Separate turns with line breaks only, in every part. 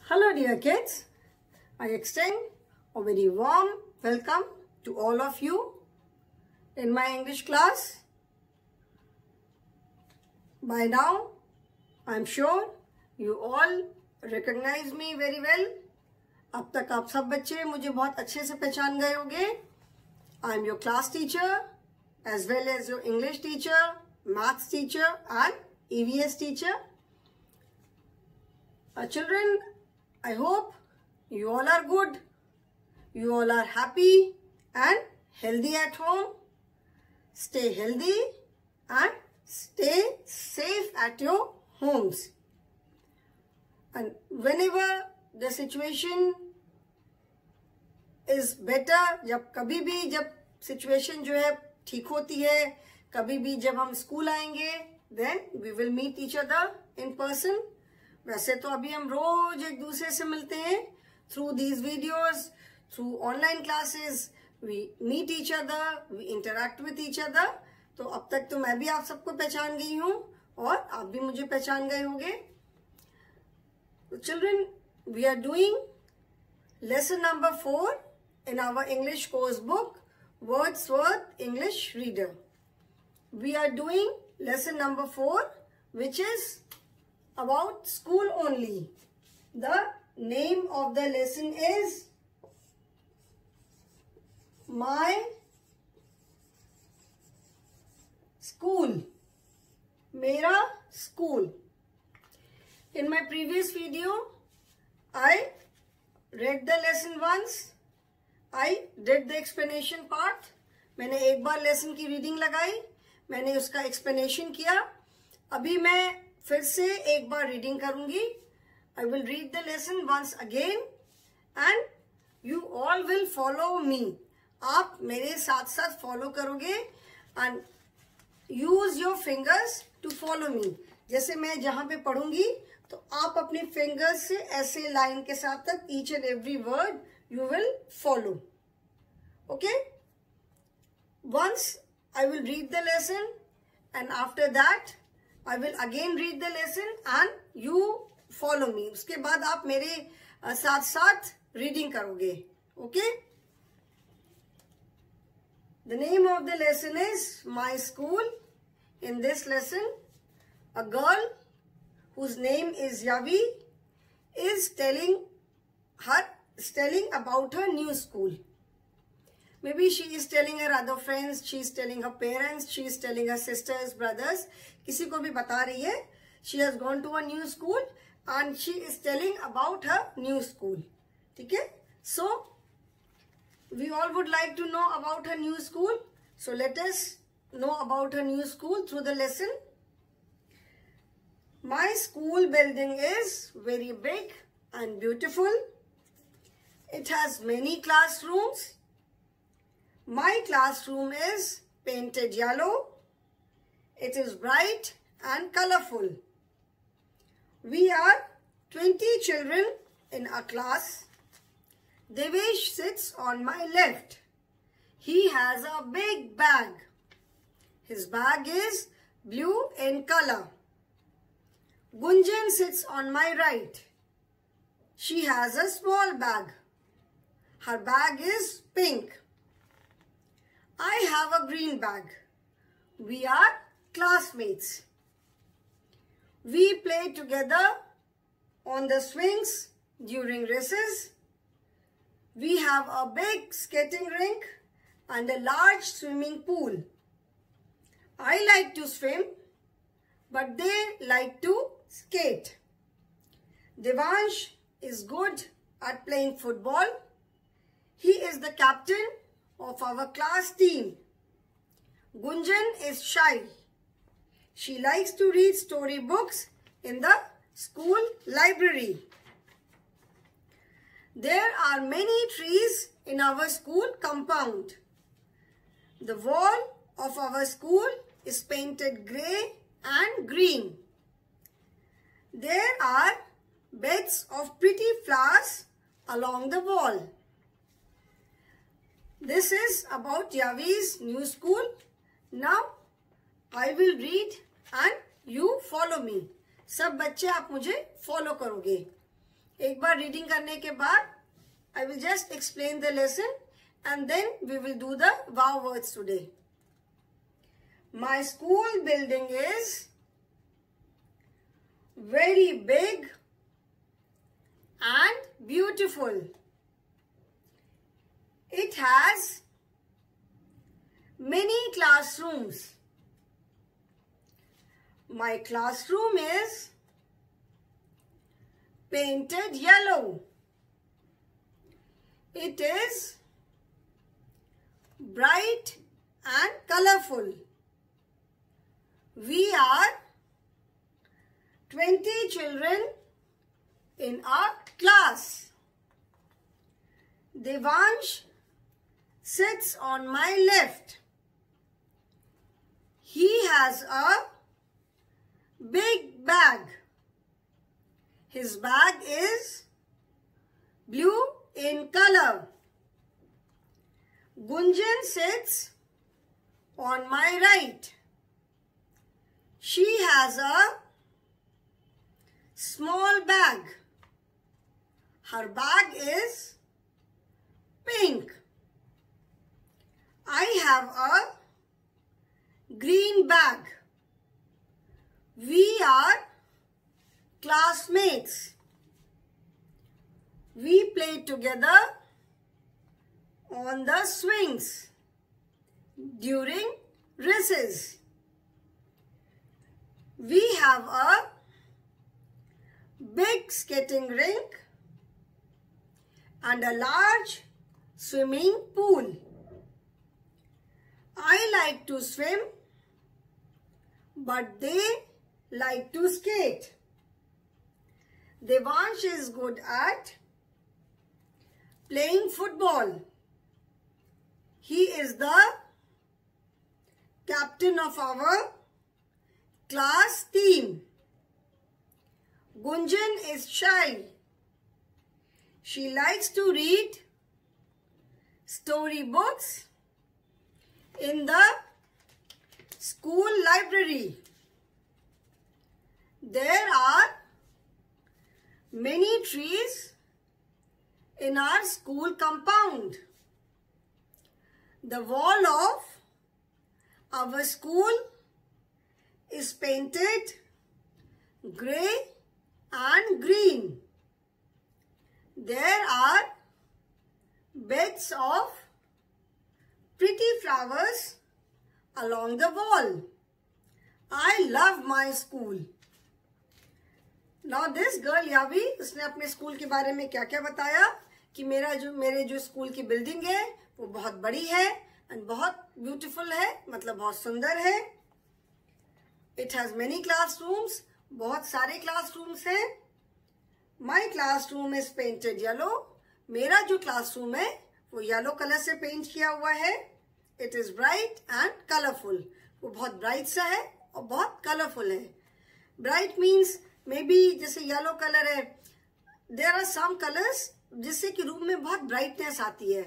Hello dear kids, I extend a very warm welcome to all of you in my English class. By now, I am sure you all recognize me very well. अब तक आप सब बच्चे मुझे बहुत अच्छे से पहचान गए होंगे. I am your class teacher as well as your English teacher, maths teacher and EVS teacher. Children, I hope you all are good, you all are happy and healthy at home. Stay healthy and stay safe at your homes. And whenever the situation is better, कभी भी जब situation जो है ठीक होती है, कभी भी जब हम स्कूल आएंगे, then we will meet each other in person. वैसे तो अभी हम रोज एक दूसरे से मिलते हैं through these videos, through online classes, we meet each other, we interact with each other. तो अब तक तो मैं भी आप सबको पहचान गई हूँ और आप भी मुझे पहचान गए होंगे. Children, we are doing lesson number 4 in our English course book, Wordsworth English Reader. We are doing lesson number 4, which is about school only. The name of the lesson is My School. Mera School. In my previous video, I read the lesson once. I did the explanation part. मैंने एक बार lesson की reading लगाई, मैंने उसका explanation किया. अभी मैं फिर से एक बार रीडिंग करूंगी. I will read the lesson once again and you all will follow me. आप मेरे साथ साथ फॉलो करोगे and use your fingers to follow me. जैसे मैं जहां पे पढ़ूंगी तो आप अपने फिंगर्स से ऐसे लाइन के साथ तक each and every word you will follow. Okay? Once I will read the lesson and after that I will again read the lesson and you follow me. उसके बाद आप मेरे साथ साथ रीडिंग करोगे. Okay? The name of the lesson is My School. In this lesson, a girl whose name is Yavi is telling about her new school. Maybe she is telling her other friends, she is telling her parents, she is telling her sisters, brothers. किसी को भी बता रही है. She has gone to a new school and she is telling about her new school. ठीक है? So, we all would like to know about her new school. So, let us know about her new school through the lesson. My school building is very big and beautiful. It has many classrooms. My classroom is painted yellow. It is bright and colorful. We are 20 children in a class. Devesh sits on my left. He has a big bag. His bag is blue in color. Gunjan sits on my right. She has a small bag. Her bag is pink. I have a green bag. We are classmates. We play together on the swings during recess. We have a big skating rink and a large swimming pool. I like to swim, but they like to skate. Devansh is good at playing football. He is the captain of our class team. Gunjan is shy. She likes to read storybooks in the school library. There are many trees in our school compound. The wall of our school is painted grey and green. There are beds of pretty flowers along the wall. This is about Yavi's new school. Now, I will read and you follow me. सब बच्चे आप मुझे follow करोगे. एक बार reading करने के बाद I will just explain the lesson and then we will do the wow words today. My school building is very big and beautiful. It has many classrooms. My classroom is painted yellow. It is bright and colorful. We are 20 children in our class. Devansh sits on my left. He has a big bag. His bag is blue in color. Gunjan sits on my right. She has a small bag. Her bag is pink. I have a green bag. We are classmates. We play together on the swings during recess. We have a big skating rink and a large swimming pool. I like to swim, but they like to skate. Devansh is good at playing football. He is the captain of our class team. Gunjan is shy. She likes to read storybooks in the school library. There are many trees in our school compound. The wall of our school is painted grey and green. There are beds of pretty flowers along the wall. I love my school. Now this girl Yavi, उसने अपने school के बारे में क्या क्या बताया कि मेरे जो स्कूल की बिल्डिंग है वो बहुत बड़ी है एंड बहुत ब्यूटीफुल है, मतलब बहुत सुंदर है. इट हैज मेनी क्लासरूम्स, बहुत सारे क्लासरूम्स हैं. माई क्लासरूम इज पेंटेड येलो. मेरा जो क्लासरूम है वो येलो कलर से पेंट किया हुआ है. It is bright and colourful. वो बहुत ब्राइट सा है और बहुत कलरफुल है. ब्राइट मीन्स मे बी जैसे येलो कलर है, देयर आर सम कलर्स जिससे कि रूम में बहुत ब्राइटनेस आती है.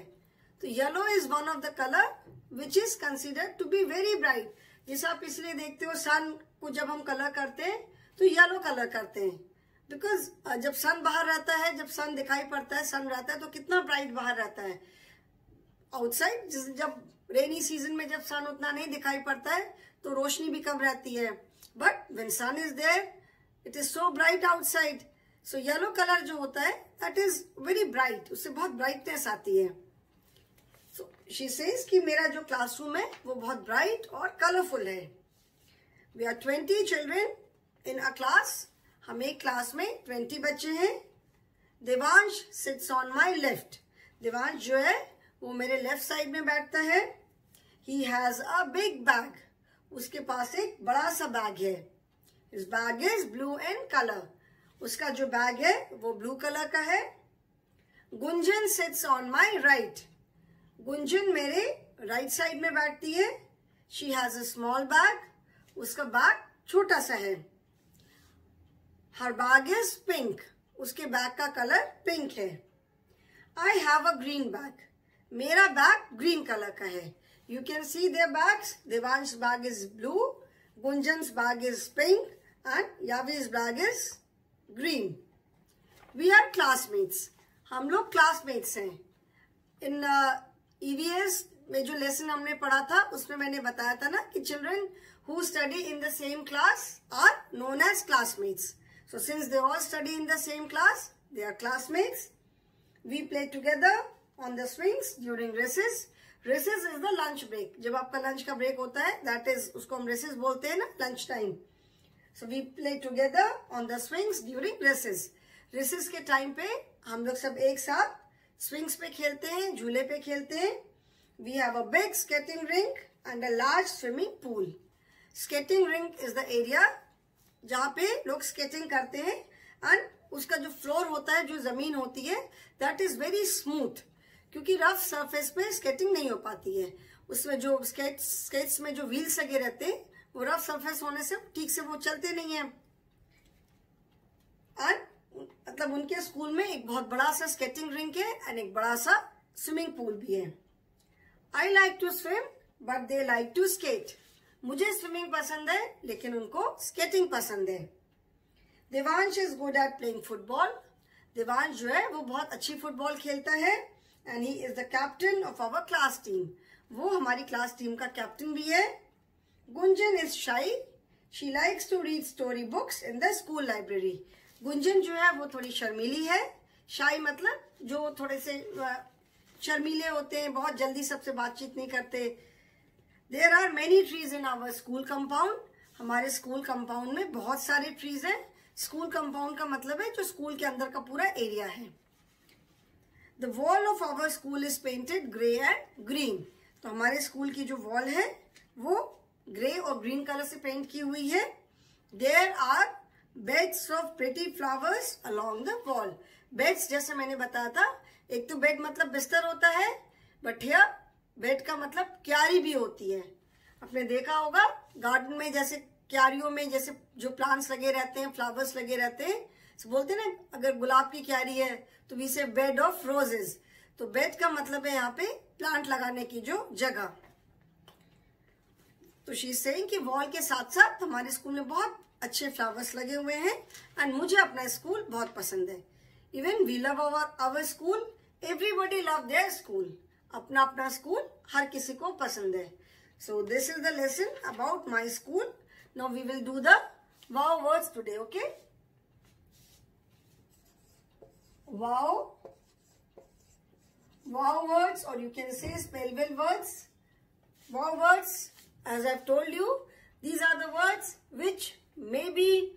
तो yellow is one of the colour which is considered to be very bright. जैसे आप इसलिए देखते हो सन को जब हम कलर करते हैं तो येलो कलर करते हैं, बिकॉज जब सन बाहर रहता है, जब सन दिखाई पड़ता है, सन रहता है तो कितना ब्राइट बाहर रहता है. आउटसाइड जब रेनी सीजन में जब सन उतना नहीं दिखाई पड़ता है तो रोशनी भी कम रहती है. But when sun is there it is so bright outside. So yellow colour जो होता है दैट इज वेरी ब्राइट, उससे बहुत ब्राइटनेस आती है. सो शी सेज कि मेरा जो क्लासरूम है वो बहुत ब्राइट और कलरफुल है. We are 20 children in a class. हम एक क्लास में 20 बच्चे हैं. Devansh sits on my left. Devansh जो है वो मेरे लेफ्ट साइड में बैठता है. He has a big bag. उसके पास एक बड़ा सा बैग है. His bag is blue in colour. उसका जो बैग है वो ब्लू कलर का है. Gunjan sits on my right. Gunjan मेरे राइट साइड में बैठती है. She has a small bag. उसका बैग छोटा सा है. Her bag is pink. उसके बैग का कलर पिंक है. I have a green bag. मेरा बैग ग्रीन कलर का है. You can see there bags. Devansh bag is blue, Gunjan's bag is pink and Yavi's bag is green. We are classmates, हम लोग classmates हैं। इन EVS में जो लेसन हमने पढ़ा था उसमें मैंने बताया था ना कि children who study in the same class are known as classmates. So since they all study in the same class, they are classmates. We play together on the swings during recess. Recess is the lunch break. जब आपका lunch का break होता है, that is, उसको हम recess बोलते हैं ना, lunch time. So we play together on the swings during recess. Recess के time पे हम लोग सब एक साथ swings पे खेलते हैं, झूले पे खेलते हैं. We have a big skating rink and a large swimming pool. Skating rink is the area जहाँ पे लोग स्केटिंग करते हैं एंड उसका जो फ्लोर होता है, जो जमीन होती है, दैट इज वेरी स्मूथ, क्योंकि रफ सरफेस पे स्केटिंग नहीं हो पाती है. उसमें जो स्केट्स में जो व्हील्स लगे रहते हैं वो रफ सरफेस होने से ठीक से वो चलते नहीं है. एंड मतलब उनके स्कूल में एक बहुत बड़ा सा स्केटिंग रिंक है एंड एक बड़ा सा स्विमिंग पूल भी है. I like to swim but they like to skate. मुझे स्विमिंग पसंद है लेकिन उनको स्केटिंग पसंद है. Devansh is good at playing football. Devansh जो है वो बहुत अच्छी फुटबॉल खेलता है and he is the captain of our class team. वो हमारी क्लास टीम का कैप्टन भी है. Gunjan is shy. She likes to read story books in the school library. Gunjan जो है वो थोड़ी शर्मीली है. शाई मतलब जो थोड़े से शर्मीले होते हैं, बहुत जल्दी सबसे बातचीत नहीं करते. There are many trees in our school compound. हमारे स्कूल कंपाउंड में बहुत सारे ट्रीज हैं. स्कूल कंपाउंड का मतलब है जो स्कूल के अंदर का पूरा एरिया है. The wall of our school is painted grey and green. तो हमारे स्कूल की जो वॉल है वो ग्रे और ग्रीन कलर से पेंट की हुई है. There are beds of pretty flowers along the wall. Beds जैसे मैंने बताया था, एक तो बेड मतलब बिस्तर होता है, बट here बेड का मतलब क्यारी भी होती है. आपने देखा होगा गार्डन में जैसे क्यारियों में जैसे जो प्लांट्स लगे रहते हैं, फ्लावर्स लगे रहते हैं, तो बोलते हैं ना अगर गुलाब की क्यारी है तो वी से बेड ऑफ रोजेस. तो बेड का मतलब है यहाँ पे प्लांट लगाने की जो जगह. तो शी इज सेइंग कि वॉल के साथ साथ हमारे स्कूल में बहुत अच्छे फ्लावर्स लगे हुए हैं एंड मुझे अपना स्कूल बहुत पसंद है. Even we love our school. Everybody love there school. अपना अपना स्कूल हर किसी को पसंद है. So this is the lesson about my school. Now we will do the wow words today. Okay, wow, wow words और you can say spell well words. Wow words, as I've told you, these are the words which may be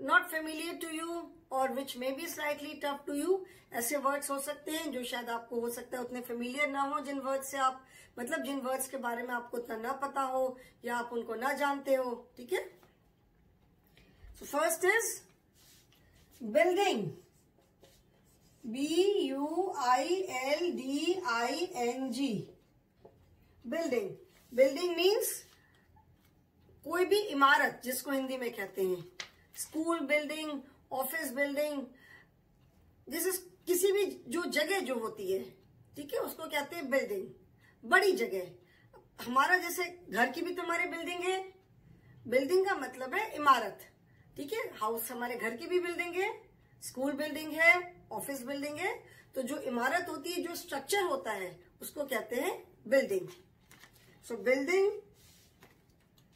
not familiar to you or which may be slightly tough to you. ऐसे words हो सकते हैं जो शायद आपको हो सकता है उतने फेमिलियर ना हो, जिन वर्ड्स से आप मतलब जिन वर्ड्स के बारे में आपको उतना ना पता हो या आप उनको ना जानते हो. ठीक है. So first is building. BUILDING. Building. Building means कोई भी इमारत, जिसको हिंदी में कहते हैं स्कूल बिल्डिंग, ऑफिस बिल्डिंग, जैसे किसी भी जो जगह जो होती है, ठीक है, उसको कहते हैं बिल्डिंग. बड़ी जगह. हमारा जैसे घर की भी तो हमारी बिल्डिंग है. बिल्डिंग का मतलब है इमारत. ठीक है. हाउस हमारे घर की भी बिल्डिंग है, स्कूल बिल्डिंग है, ऑफिस बिल्डिंग है. तो जो इमारत होती है, जो स्ट्रक्चर होता है, उसको कहते हैं building. So building.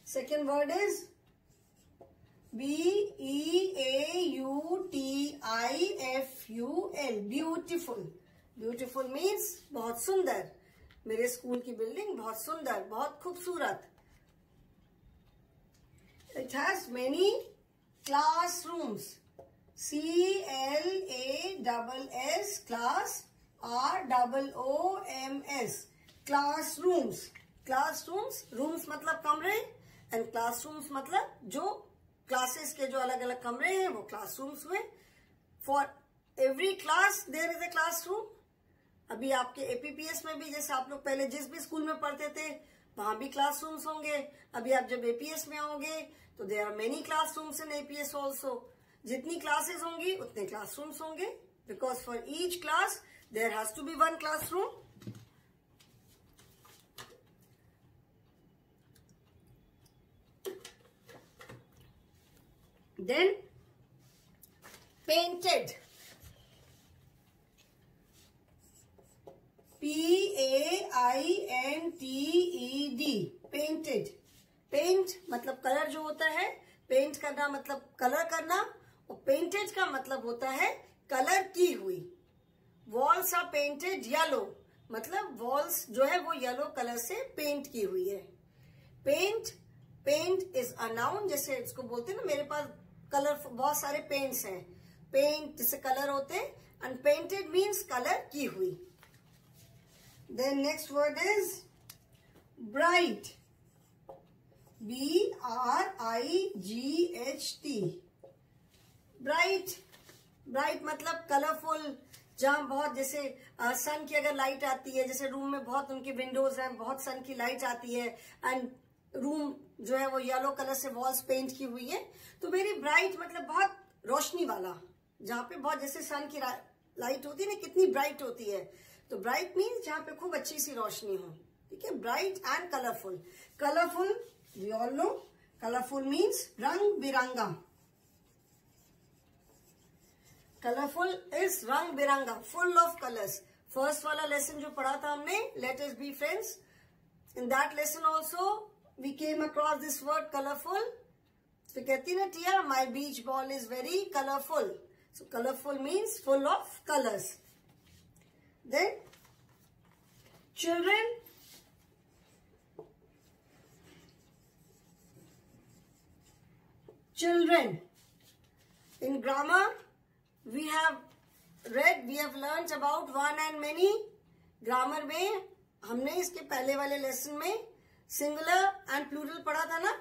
Second word is BEAUTIFUL. Beautiful. Beautiful means बहुत सुंदर. मेरे स्कूल की बिल्डिंग बहुत सुंदर, बहुत खूबसूरत. It has many classrooms. CLASS, class, ROOMS, classrooms. Classrooms, rooms मतलब कमरे एंड क्लासरूम्स मतलब जो क्लासेस के जो अलग अलग कमरे हैं वो क्लासरूम्स में. For every class there is a classroom. अभी आपके APPS में भी, जैसे आप लोग पहले जिस भी स्कूल में पढ़ते थे वहां भी क्लासरूम्स होंगे. अभी आप जब APS में आओगे तो there are many classrooms in APS also. जितनी क्लासेस होंगी उतने क्लासरूम्स होंगे, because for each class there has to be one classroom. Then painted, P-A-I-N-T-E-D, painted. Paint मतलब कलर जो होता है, पेंट करना मतलब कलर करना, और पेंटेड का मतलब होता है कलर की हुई. वॉल्स आर पेंटेड येलो, मतलब वॉल्स जो है वो येलो कलर से पेंट की हुई है. Paint, paint is a noun. जैसे इसको बोलते हैं ना, मेरे पास कलर बहुत सारे पेंट्स हैं. पेंट जिससे कलर होते हैं, एंड पेंटेड मीन्स कलर की हुई. Then next word is bright, B-R-I-G-H-T. Bright, bright मतलब कलरफुल. जहां बहुत जैसे सन की अगर लाइट आती है, जैसे रूम में बहुत उनकी विंडोज हैं, बहुत सन की लाइट आती है, एंड रूम जो है वो येलो कलर से वॉल्स पेंट की हुई है, तो वेरी ब्राइट मतलब बहुत रोशनी वाला. जहां पे बहुत जैसे सन की लाइट होती है ना, कितनी ब्राइट होती है, तो ब्राइट मीन्स जहां पे खूब अच्छी सी रोशनी हो. ठीक है, bright and colourful. Colourful we all know, colorful means रंग बिरंगा. कलरफुल इज रंग बिरंगा, full of colors. फर्स्ट वाला लेसन जो पढ़ा था हमने, let us be friends, in that lesson also we came across this word colorful. तो कहती ना टिया, my beach ball is very colorful. So colorful means full of colors. Then children, children. In grammar, we have learned about one and many. Grammar में हमने इसके पहले वाले lesson में singular and plural पढ़ा था ना.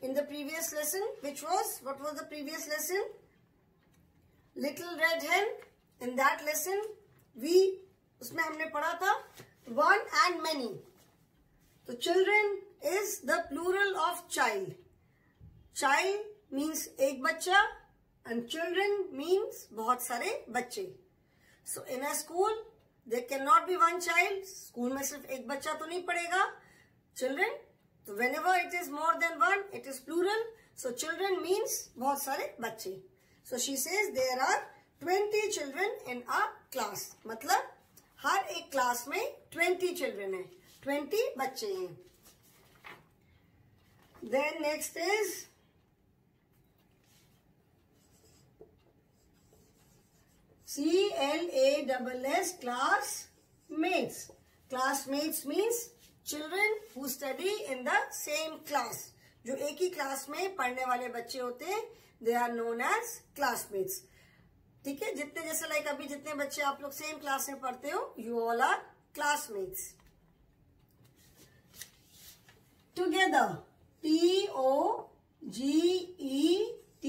In the previous lesson, which was, what was the previous lesson? Little Red Hen. In that lesson, उसमें हमने पढ़ा था one and many. तो children is the plural of child. Child means एक बच्चा, and children means बहुत सारे बच्चे. So in a school there cannot be one child. School में सिर्फ एक बच्चा तो नहीं पढ़ेगा. Children, so whenever it is more than one, it is plural. So children means बहुत सारे बच्चे. So she says there are 20 children in a class. मतलब हर एक क्लास में 20 children हैं, 20 बच्चे हैं. Then next is CLASS, classmates. Classmates means children who study in the same class. जो एक ही क्लास में पढ़ने वाले बच्चे होते हैं, they are known as classmates. ठीक है, जितने जैसे लाइक अभी जितने बच्चे आप लोग सेम क्लास में पढ़ते हो, you all are classmates. Together,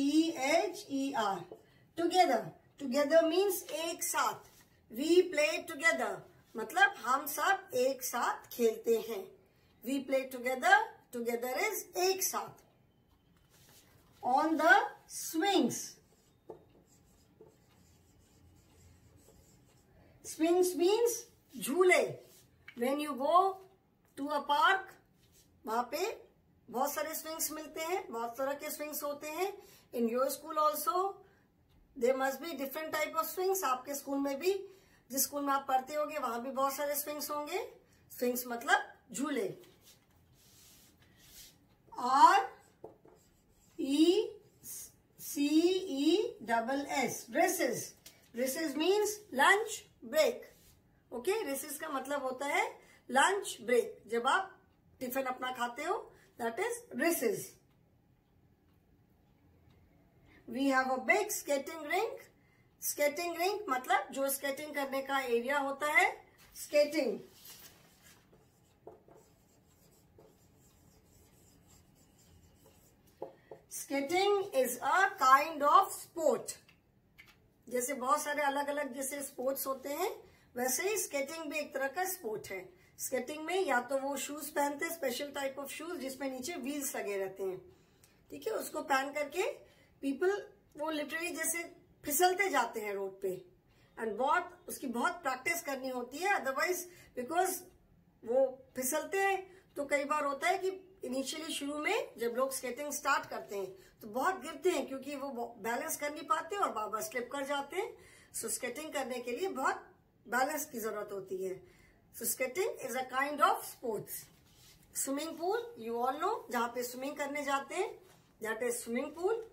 TOGETHER. Together. Together means एक साथ. We play together. मतलब हम सब एक साथ खेलते हैं. We play together. Together is एक साथ. On the swings. Swings means झूले. When you go to a park, वहां पे बहुत सारे swings मिलते हैं, बहुत तरह के swings होते हैं. In your school also there must be different type of swings. आपके स्कूल में भी, जिस स्कूल में आप पढ़ते होंगे वहां भी बहुत सारे swings होंगे. Swings मतलब झूले. RECESS, recess. Recess means lunch break. Okay, recess का मतलब होता है lunch break. जब आप टिफिन अपना खाते हो, that is recess. We have a big skating rink. Skating rink मतलब जो स्केटिंग करने का एरिया होता है, skating. Skating is a kind of sport. जैसे बहुत सारे अलग अलग जैसे स्पोर्ट्स होते हैं, वैसे ही स्केटिंग भी एक तरह का स्पोर्ट है. स्केटिंग में या तो वो शूज पहनते हैं, स्पेशल टाइप ऑफ शूज जिसमें नीचे व्हील्स लगे रहते हैं. ठीक है, उसको पहन करके पीपल वो लिटरली जैसे फिसलते जाते हैं रोड पे, एंड उसकी बहुत प्रैक्टिस करनी होती है. अदरवाइज बिकॉज वो फिसलते हैं तो कई बार होता है कि इनिशियली शुरू में जब लोग स्केटिंग स्टार्ट करते हैं तो बहुत गिरते हैं, क्योंकि वो बैलेंस कर नहीं पाते और बार बार स्लिप कर जाते हैं। सो स्केटिंग करने के लिए बहुत बैलेंस की जरूरत होती है। So skating is a kind of sports. Swimming pool, you all know, जहां पे स्विमिंग करने जाते हैं, that is swimming pool.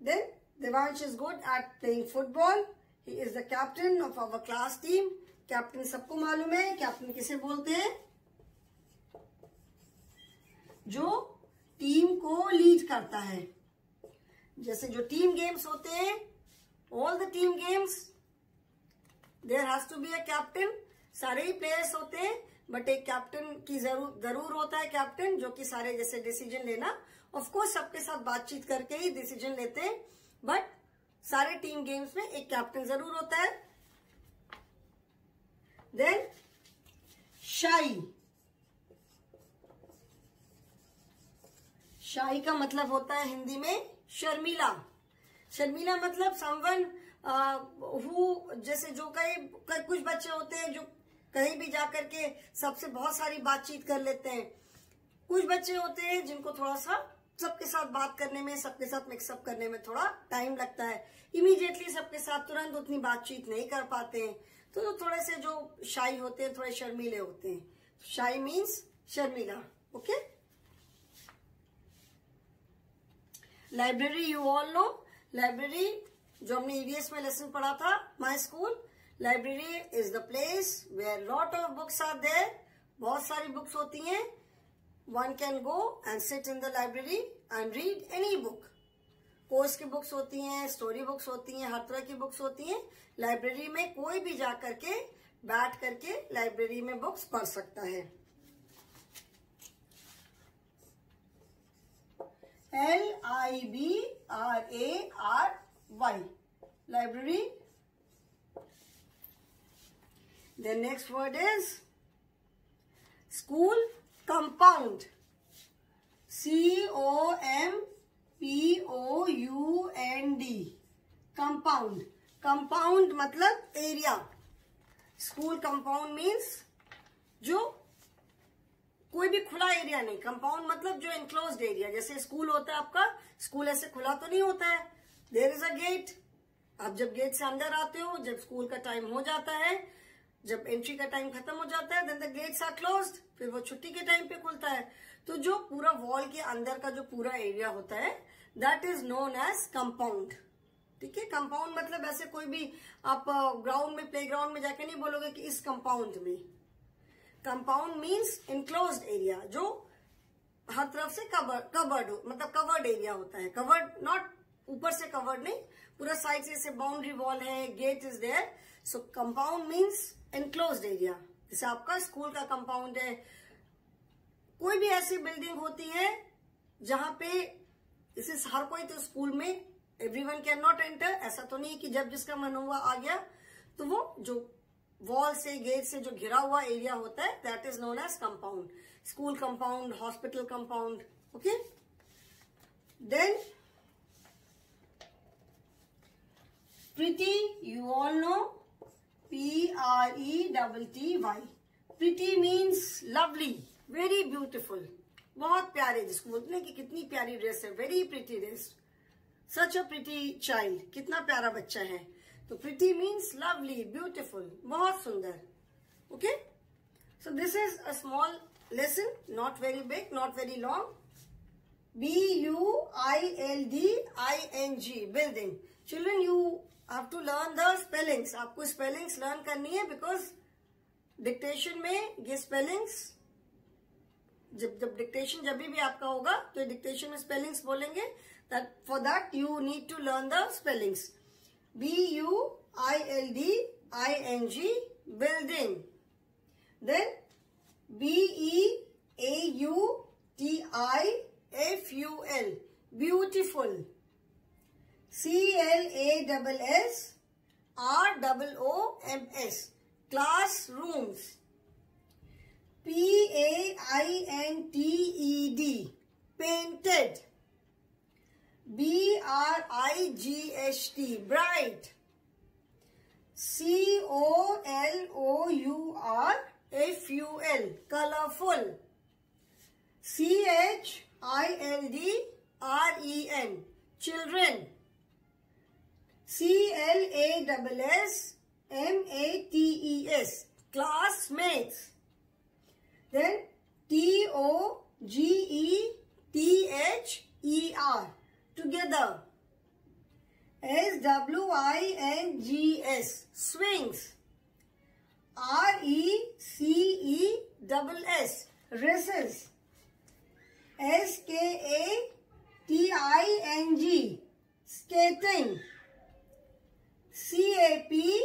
Then Devansh is good at playing football. He is the captain of our class team. Captain सबको मालूम है, captain किसे बोलते हैं? जो टीम को लीड करता है। जैसे जो टीम गेम्स होते हैं, all the team games, there has to be a captain. सारे ही प्लेयर्स होते हैं, बट एक कैप्टन की जरूर होता है, कैप्टन जो कि सारे जैसे डिसीजन लेना, ऑफ कोर्स सबके साथ बातचीत करके ही डिसीजन लेते हैं, बट सारे टीम गेम्स में एक कैप्टन जरूर होता है। देन शाई। शाई का मतलब होता है हिंदी में शर्मीला। शर्मीला मतलब समवन हु, जैसे जो कुछ बच्चे होते हैं जो कहीं भी जाकर के सबसे बहुत सारी बातचीत कर लेते हैं। कुछ बच्चे होते हैं जिनको थोड़ा सा सबके साथ बात करने में, सबके साथ मिक्सअप करने में थोड़ा टाइम लगता है। इमीडिएटली सबके साथ तुरंत उतनी बातचीत नहीं कर पाते हैं, तो थोड़े से जो शाई होते हैं, थोड़े शर्मीले होते हैं। शाई मीन्स शर्मीला। Okay. Library, you all know, library जो हमने ईवीएस में लेसन पढ़ा था, my school. Library is the place where lot of books are there. बहुत सारी बुक्स होती हैं। One can go and sit in the library and read any book. Course की बुक्स होती हैं, स्टोरी बुक्स होती हैं, हर तरह की बुक्स होती हैं। लाइब्रेरी में कोई भी जा करके बैठ करके लाइब्रेरी में बुक्स पढ़ सकता है। LIBRARY, library. The next word is school compound. COMPOUND, compound. Compound मतलब एरिया। स्कूल कंपाउंड मीन्स जो कोई भी खुला एरिया नहीं। कंपाउंड मतलब जो एनक्लोज्ड एरिया। जैसे स्कूल होता है आपका, स्कूल ऐसे खुला तो नहीं होता है। There is a gate. आप जब गेट से अंदर आते हो, जब स्कूल का टाइम हो जाता है, जब एंट्री का टाइम खत्म हो जाता है, then the gates are closed. फिर वो छुट्टी के टाइम पे खुलता है। तो जो पूरा वॉल के अंदर का जो पूरा एरिया होता है, that is known as compound. ठीक है। कंपाउंड मतलब ऐसे कोई भी आप ग्राउंड में, प्ले ग्राउंड में जाके नहीं बोलोगे कि इस कंपाउंड में। कंपाउंड मीन्स इनक्लोज्ड एरिया, जो हर तरफ से कवर्ड मतलब कवर्ड एरिया होता है। कवर्ड नॉट ऊपर से कवर्ड नहीं, पूरा साइड से जैसे बाउंड्री वॉल है, gate is there. So compound means enclosed area. जैसे आपका स्कूल का कंपाउंड है। कोई भी ऐसी बिल्डिंग होती है जहां पे जैसे हर कोई तो स्कूल में एवरीवन कैन नॉट एंटर, ऐसा तो नहीं कि जब जिसका मन हुआ आ गया। तो वो जो वॉल से, गेट से जो घिरा हुआ एरिया होता है, that is known as compound. School compound, hospital compound. Okay. Then pretty, you all know, PRETTY। Pretty means lovely, very beautiful, बहुत प्यारे। जिसको बोलते हैं कि कितनी प्यारी ड्रेस है, very pretty dress, such a pretty child, कितना प्यारा बच्चा है। तो प्रिटी मीन्स लवली, ब्यूटिफुल, बहुत सुंदर। Okay. So this is a small lesson, not very big, not very long. BUILDING, building. Children, you have to learn the spellings. आपको spellings learn करनी है, बिकॉज डिक्टेशन में ये स्पेलिंग्स, जब dictation जब भी आपका होगा तो डिक्टेशन में स्पेलिंग्स बोलेंगे। For that you need to learn the spellings. BUILDING, building. Then BEAUTIFUL, beautiful. CLASSROOMS, classrooms. PAINTED, painted. BRIGHT, bright. COLOURFUL, colorful. CHILDREN, children. CLASSMATES, classmates. Then TOGETHER, together. SWINGS, swings. RECESS, races. SKATING, skating.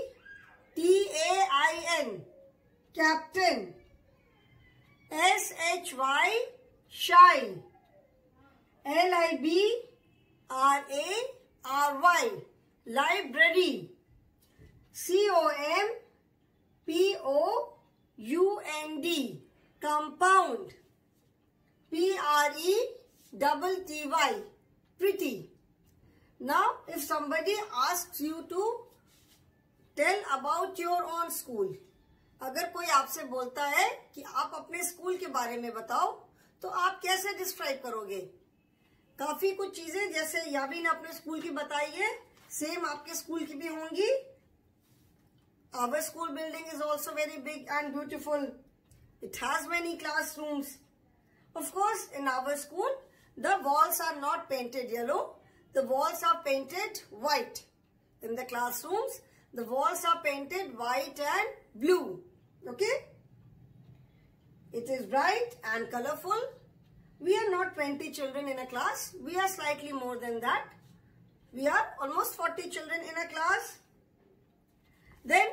CAPTAIN, captain. SHY, shy. LIBRARY, library. COMPOUND, compound. PRETTY, pretty. Now, if somebody asks you to tell about your own school, अगर कोई आपसे बोलता है कि आप अपने school के बारे में बताओ, तो आप कैसे डिस्क्राइब करोगे? काफी कुछ चीजें जैसे यावी ने अपने स्कूल की बताई है, सेम आपके स्कूल की भी होंगी. Our school building is also very big and beautiful. It has many classrooms. Of course, in our school, the walls are not painted yellow. The walls are painted white. In the classrooms, the walls are painted white and blue. Okay? It is bright and colorful. We are not 20 children in a class. We are slightly more than that. We are almost 40 children in a class. Then,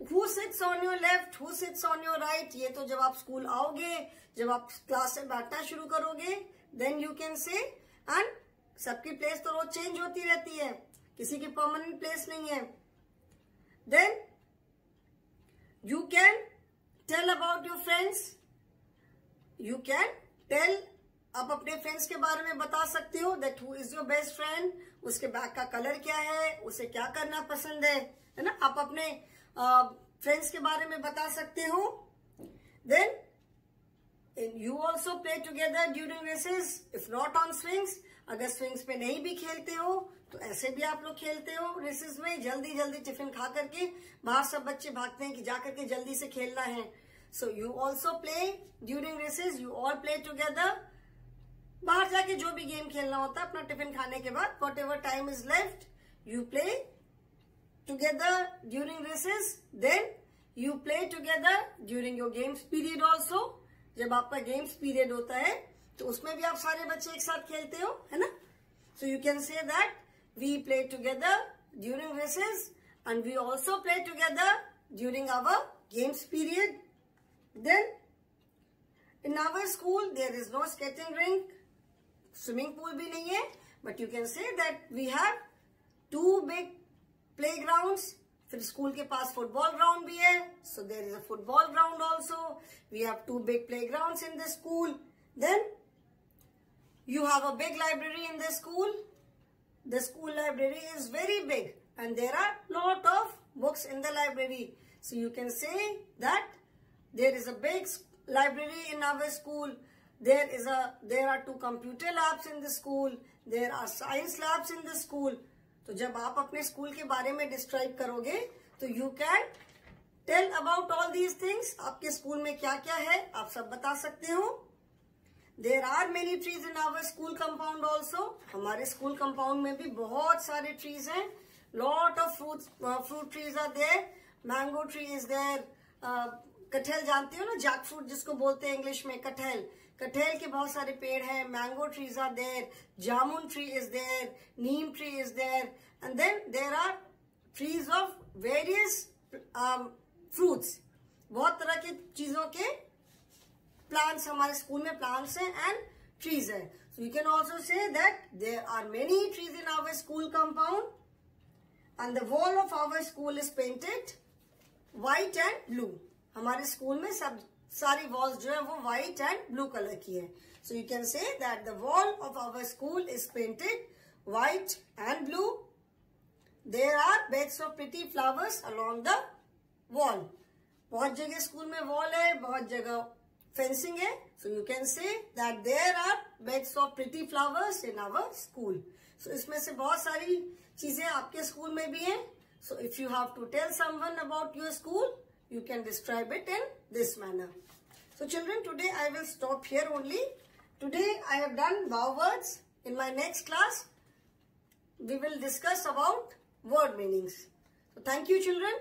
who sits on your left, who sits on your right? ये तो जब आप school आओगे, जब आप class से बैठना शुरू करोगे, then you can say, and सबकी प्लेस तो रोज चेंज होती रहती है, किसी की परमानेंट प्लेस नहीं है. Then, you can tell about your friends. You can tell, आप अपने फ्रेंड्स के बारे में बता सकते हो, that who is your best friend, उसके बैग का कलर क्या है, उसे क्या करना पसंद है ना? आप अपने फ्रेंड्स के बारे में बता सकते हो. Then you also play together during recess. If not on swings, अगर swings पे नहीं भी खेलते हो तो ऐसे भी आप लोग खेलते हो recess में. जल्दी जल्दी टिफिन खा करके बाहर सब बच्चे भागते हैं कि जा करके जल्दी से खेलना है. So you also play during recess. You all play together. बाहर जाके जो भी गेम खेलना होता है अपना टिफिन खाने के बाद, whatever time is left, you play together during recess. Then you play together during your games period also. जब आपका games period होता है तो उसमें भी आप सारे बच्चे एक साथ खेलते हो, है ना? So you can say that we play together during recess and we also play together during our games period. Then in our school there is no skating rink, swimming pool भी नहीं है, but you can say that we have 2 big playgrounds. फिर school के पास football ground भी है, so there is a football ground also. We have 2 big playgrounds in the school. Then you have a big library in the school. The school library is very big and there are lot of books in the library. So you can say that there is a big library in our school. There are 2 computer labs in the school. There are science labs in the school. तो जब आप अपने school के बारे में describe करोगे तो you can tell about all these things. आपके स्कूल में क्या क्या है आप सब बता सकते हो. There are many trees in our school compound also. हमारे स्कूल कंपाउंड में भी बहुत सारे ट्रीज हैं. Lot of fruit trees are there. Mango tree is there. कटहल जानते हो ना, जैक फ्रूट जिसको बोलते हैं इंग्लिश में, कटहल. कटहल के बहुत सारे पेड़ हैं. Mango trees are there. Jamun tree is there. Neem tree is there. And then there are trees of various fruits. बहुत तरह की चीजों के प्लांट्स हमारे स्कूल में प्लांट्स हैं एंड ट्रीज हैं. So you can also say that there are many trees in our school compound and the wall of our school is painted white and blue. हमारे स्कूल में सब सारी walls जो है वो व्हाइट एंड ब्लू कलर की है. So you can say that the wall of our school is painted white and blue. There are beds of pretty flowers along the wall. बहुत जगह स्कूल में वॉल है, बहुत जगह fencing hai. So you can say that there are beds of pretty flowers in our school. So इसमें से बहुत सारी चीजें आपके स्कूल में भी हैं. So if you have to tell someone about your school, you can describe it in this manner. So children, today I will stop here only. Today I have done wow words. In my next class, we will discuss about word meanings. So thank you children.